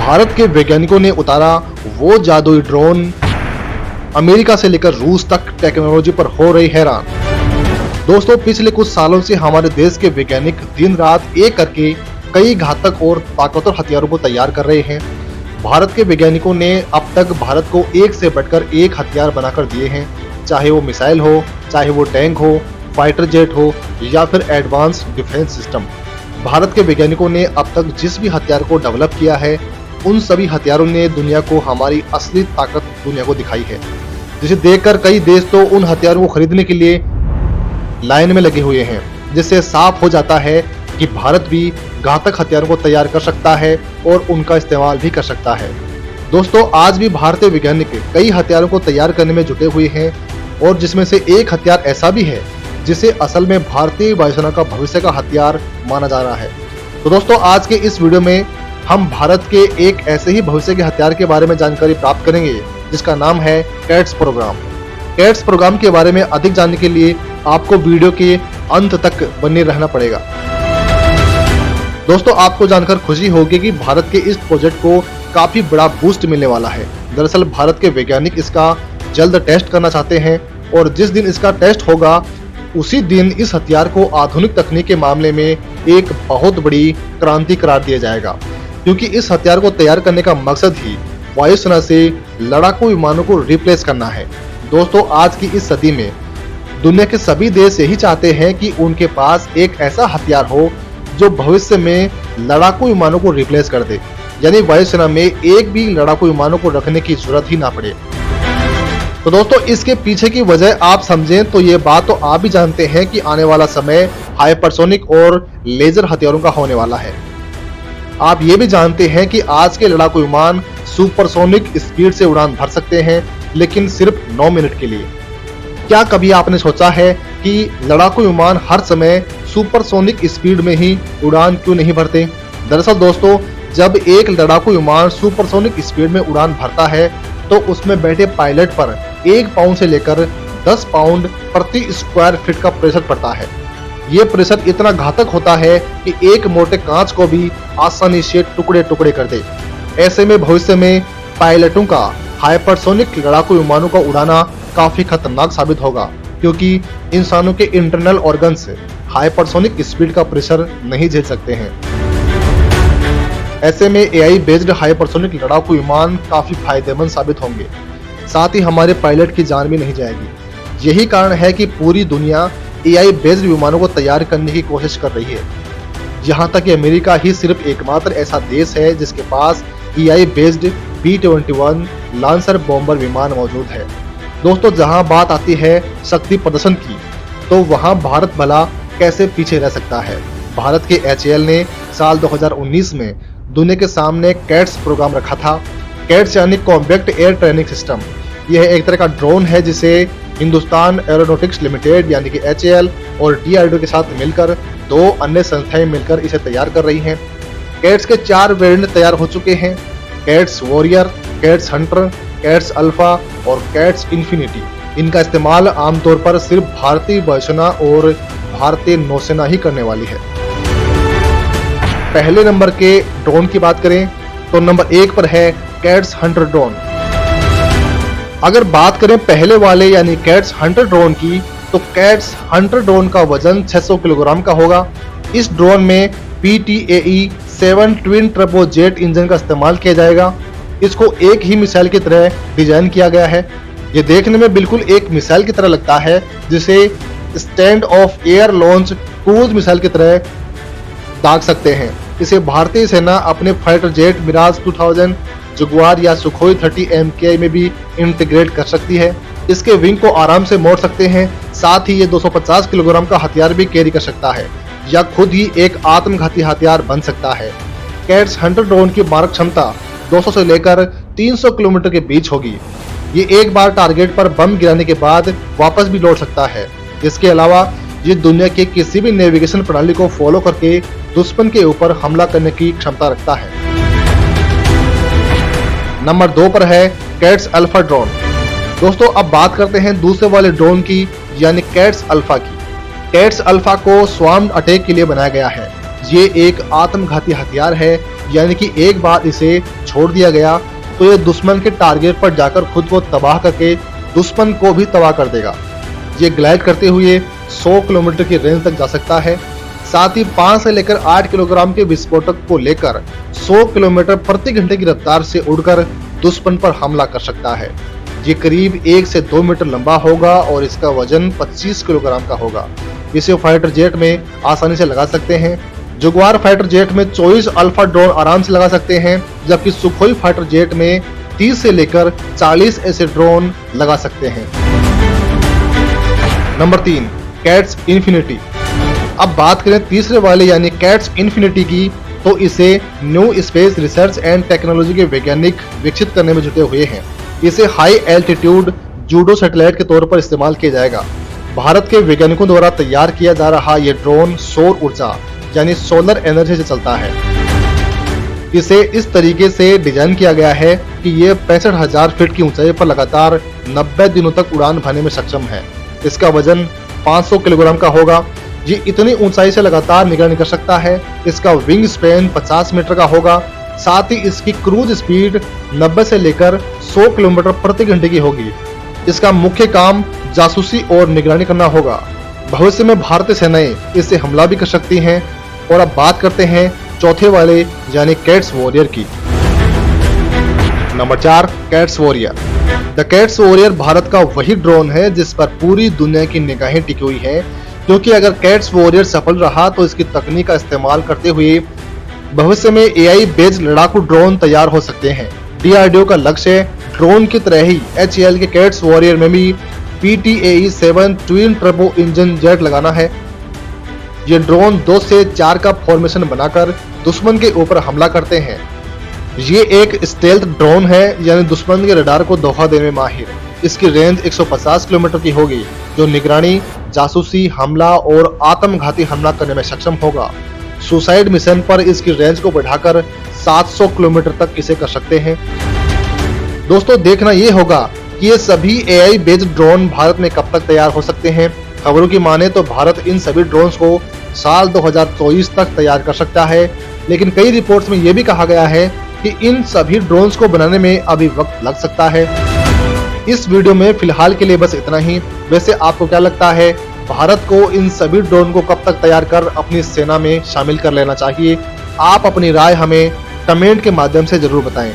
भारत के वैज्ञानिकों ने उतारा वो जादुई ड्रोन, अमेरिका से लेकर रूस तक टेक्नोलॉजी पर हो रही हैरान। दोस्तों, पिछले कुछ सालों से हमारे देश के वैज्ञानिक दिन रात एक करके कई घातक और ताकतवर हथियारों को तैयार कर रहे हैं। भारत के वैज्ञानिकों ने अब तक भारत को एक से बढ़कर एक हथियार बनाकर दिए हैं, चाहे वो मिसाइल हो, चाहे वो टैंक हो, फाइटर जेट हो या फिर एडवांस डिफेंस सिस्टम। भारत के वैज्ञानिकों ने अब तक जिस भी हथियार को डेवलप किया है, उन सभी हथियारों ने दुनिया को हमारी असली ताकत दुनिया को दिखाई है, जिसे देखकर कई देश तो उन हथियारों को खरीदने के लिए लाइन में लगे हुए हैं, जिससे साफ हो जाता है कि भारत भी घातक हथियारों को तैयार कर सकता है और उनका इस्तेमाल भी कर सकता है। दोस्तों, आज भी भारतीय वैज्ञानिक कई हथियारों को तैयार करने में जुटे हुए हैं और जिसमें से एक हथियार ऐसा भी है जिसे असल में भारतीय वायुसेना का भविष्य का हथियार माना जा रहा है। तो दोस्तों, आज के इस वीडियो में हम भारत के एक ऐसे ही भविष्य के हथियार के बारे में जानकारी प्राप्त करेंगे जिसका नाम है कैट्स प्रोग्राम। कैट्स प्रोग्राम के बारे में अधिक जानने के लिए आपको वीडियो के अंत तक बने रहना पड़ेगा। दोस्तों, आपको जानकर खुशी होगी कि भारत के इस प्रोजेक्ट को काफी बड़ा बूस्ट मिलने वाला है। दरअसल भारत के वैज्ञानिक इसका जल्द टेस्ट करना चाहते हैं और जिस दिन इसका टेस्ट होगा उसी दिन इस हथियार को आधुनिक तकनीक के मामले में एक बहुत बड़ी क्रांति करार दिया जाएगा, क्योंकि इस हथियार को तैयार करने का मकसद ही वायुसेना से लड़ाकू विमानों को रिप्लेस करना है। दोस्तों, आज की इस सदी में दुनिया के सभी देश यही चाहते हैं कि उनके पास एक ऐसा हथियार हो जो भविष्य में लड़ाकू विमानों को रिप्लेस कर दे, यानी वायुसेना में एक भी लड़ाकू विमानों को रखने की जरूरत ही ना पड़े। तो दोस्तों, इसके पीछे की वजह आप समझें तो ये बात तो आप भी जानते हैं कि आने वाला समय हाइपरसोनिक और लेजर हथियारों का होने वाला है। आप ये भी जानते हैं कि आज के लड़ाकू विमान सुपरसोनिक स्पीड से उड़ान भर सकते हैं, लेकिन सिर्फ 9 मिनट के लिए। क्या कभी आपने सोचा है कि लड़ाकू विमान हर समय सुपरसोनिक स्पीड में ही उड़ान क्यों नहीं भरते? दरअसल दोस्तों, जब एक लड़ाकू विमान सुपरसोनिक स्पीड में उड़ान भरता है तो उसमें बैठे पायलट पर 1 पाउंड से लेकर 10 पाउंड प्रति स्क्वायर फीट का प्रेशर पड़ता है। ये प्रेशर इतना घातक होता है कि एक मोटे कांच को भी आसानी से टुकड़े टुकड़े कर दे। ऐसे में भविष्य में पायलटों का हाइपरसोनिक लड़ाकू विमानों का उड़ाना काफी खतरनाक साबित होगा, क्योंकि इंसानों के इंटरनल ऑर्गन्स हाइपरसोनिक स्पीड का प्रेशर नहीं झेल सकते हैं। ऐसे में एआई बेस्ड हाइपरसोनिक लड़ाकू विमान काफी फायदेमंद साबित होंगे, साथ ही हमारे पायलट की जान भी नहीं जाएगी। यही कारण है कि पूरी दुनिया एआई बेस्ड विमानों को तैयार करने की कोशिश कर रही है। यहाँ तक कि अमेरिका ही सिर्फ एकमात्र ऐसा देश है जिसके पास AI based B-21 Lancer bomber विमान मौजूद है। दोस्तों, जहाँ बात आती है शक्ति प्रदर्शन की, तो वहाँ भारत भला कैसे पीछे रह सकता है। भारत के HAL ने साल 2019 में दुनिया के सामने कैट्स प्रोग्राम रखा था। कैट्स यानी कॉम्बैक्ट एयर ट्रेनिंग सिस्टम। यह एक तरह का ड्रोन है जिसे हिंदुस्तान एरोनॉटिक्स लिमिटेड यानी कि HAL और DRDO के साथ मिलकर 2 अन्य संस्थाएं मिलकर इसे तैयार कर रही हैं। कैट्स के 4 वेरिएंट तैयार हो चुके हैं: cats warrior, cats Hunter, cats alpha और कैट्स इन्फिनिटी। इनका इस्तेमाल आमतौर पर सिर्फ भारतीय वायुसेना और भारतीय नौसेना ही करने वाली है। पहले नंबर के ड्रोन की बात करें तो नंबर 1 पर है कैट्स हंटर ड्रोन। अगर बात करें पहले वाले यानी कैट्स हंटर ड्रोन की, तो कैट्स हंटर ड्रोन का वजन 600 किलोग्राम का होगा। इस ड्रोन में PTAE 7 twin turbo jet engine का इस्तेमाल किया जाएगा। इसको एक ही मिसाइल की तरह डिजाइन किया गया है। ये देखने में बिल्कुल एक मिसाइल की तरह लगता है, जिसे stand of air launch cruise missile की तरह दाग सकते हैं। इसे भारतीय सेना अपने फाइटर जेट मिराज 2000, जगुआर या सुखोई 30 MKI में भी इंटीग्रेट कर सकती है। इसके विंग को आराम से मोड़ सकते हैं। साथ ही ये 250 किलोग्राम का हथियार भी कैरी कर सकता है या खुद ही एक आत्मघाती हथियार बन सकता है। कैट्स हंटर ड्रोन की मारक क्षमता 200 से लेकर 300 किलोमीटर के बीच होगी। ये एक बार टारगेट पर बम गिराने के बाद वापस भी लौट सकता है। इसके अलावा ये दुनिया के किसी भी नेविगेशन प्रणाली को फॉलो करके दुश्मन के ऊपर हमला करने की क्षमता रखता है। नंबर 2 पर है कैट्स अल्फा ड्रोन। दोस्तों, अब बात करते हैं दूसरे वाले ड्रोन की यानी कैट्स अल्फा की। कैट्स अल्फा को स्वार्म अटैक के लिए बनाया गया है। ये एक आत्मघाती हथियार है यानी कि एक बार इसे छोड़ दिया गया तो ये दुश्मन के टारगेट पर जाकर खुद को तबाह करके दुश्मन को भी तबाह कर देगा। ये ग्लाइड करते हुए 100 किलोमीटर की रेंज तक जा सकता है। साथ ही 5 से लेकर 8 किलोग्राम के विस्फोटक को लेकर 100 किलोमीटर प्रति घंटे की रफ्तार से उड़कर दुश्मन पर हमला कर सकता है। ये करीब 1 से 2 मीटर लंबा होगा और इसका वजन 25 किलोग्राम का होगा। इसे फाइटर जेट में आसानी से लगा सकते हैं। जगुआर फाइटर जेट में 24 अल्फा ड्रोन आराम से लगा सकते हैं, जबकि सुखोई फाइटर जेट में 30 से लेकर 40 ऐसे ड्रोन लगा सकते हैं। Number 3, cats infinity. अब बात करें तीसरे वाले यानी कैट्स इन्फिनिटी की, तो इसे new space research and technology के वैज्ञानिक विकसित करने में जुटे हुए हैं। इसे हाई एल्टीट्यूड जूडो सैटेलाइट के तौर पर इस्तेमाल किया जाएगा। भारत के वैज्ञानिकों द्वारा तैयार किया जा रहा यह ड्रोन सौर ऊर्जा यानी सोलर एनर्जी से चलता है। इसे इस तरीके से डिजाइन किया गया है कि ये 65,000 फीट की ऊंचाई पर लगातार 90 दिनों तक उड़ान भरने में सक्षम है। इसका वजन 500 किलोग्राम का होगा। ये इतनी ऊंचाई से लगातार निगरानी कर सकता है। इसका विंग स्पैन 50 मीटर का होगा। साथ ही इसकी क्रूज स्पीड 90 से लेकर 100 किलोमीटर प्रति घंटे की होगी। इसका मुख्य काम जासूसी और निगरानी करना होगा। भविष्य में भारतीय सेनाएं इससे हमला भी कर सकती हैं। और अब बात करते हैं चौथे वाले यानी कैट्स वॉरियर की। Number 4, cats warrior. The cats warrior Bharat का वही ड्रोन है जिस पर पूरी दुनिया की निगाहें टिकी हुई है, क्योंकि अगर कैट्स वॉरियर सफल रहा तो इसकी तकनीक का इस्तेमाल करते हुए भविष्य में AI बेस्ड लड़ाकू ड्रोन तैयार हो सकते हैं। DRDO का लक्ष्य ड्रोन की तरह ही HAL के कैट्स वॉरियर में भी PTAE-7 twin turbo engine jet लगाना है। ये ड्रोन 2 से 4 का फॉर्मेशन बनाकर दुश्मन के ऊपर हमला करते हैं। ये एक स्टेल्थ ड्रोन है, यानी दुश्मन के रडार को धोखा देने में माहिर। इसकी रेंज 150 किलोमीटर की होगी, जो निगरानी, जासूसी, हमला और आत्मघाती हमला करने में सक्षम होगा। सुसाइड मिशन पर इसकी रेंज को बढ़ाकर 700 किलोमीटर तक इसे कर सकते हैं। दोस्तों, देखना ये होगा कि ये सभी AI बेस्ड ड्रोन भारत में कब तक तैयार हो सकते हैं। खबरों की माने तो भारत इन सभी ड्रोन्स को साल 2024 तक तैयार कर सकता है, लेकिन कई रिपोर्ट्स में यह भी कहा गया है कि इन सभी ड्रोन्स को बनाने में अभी वक्त लग सकता है। इस वीडियो में फिलहाल के लिए बस इतना ही। वैसे आपको क्या लगता है, भारत को इन सभी ड्रोन को कब तक तैयार कर अपनी सेना में शामिल कर लेना चाहिए? आप अपनी राय हमें कमेंट के माध्यम से जरूर बताएं।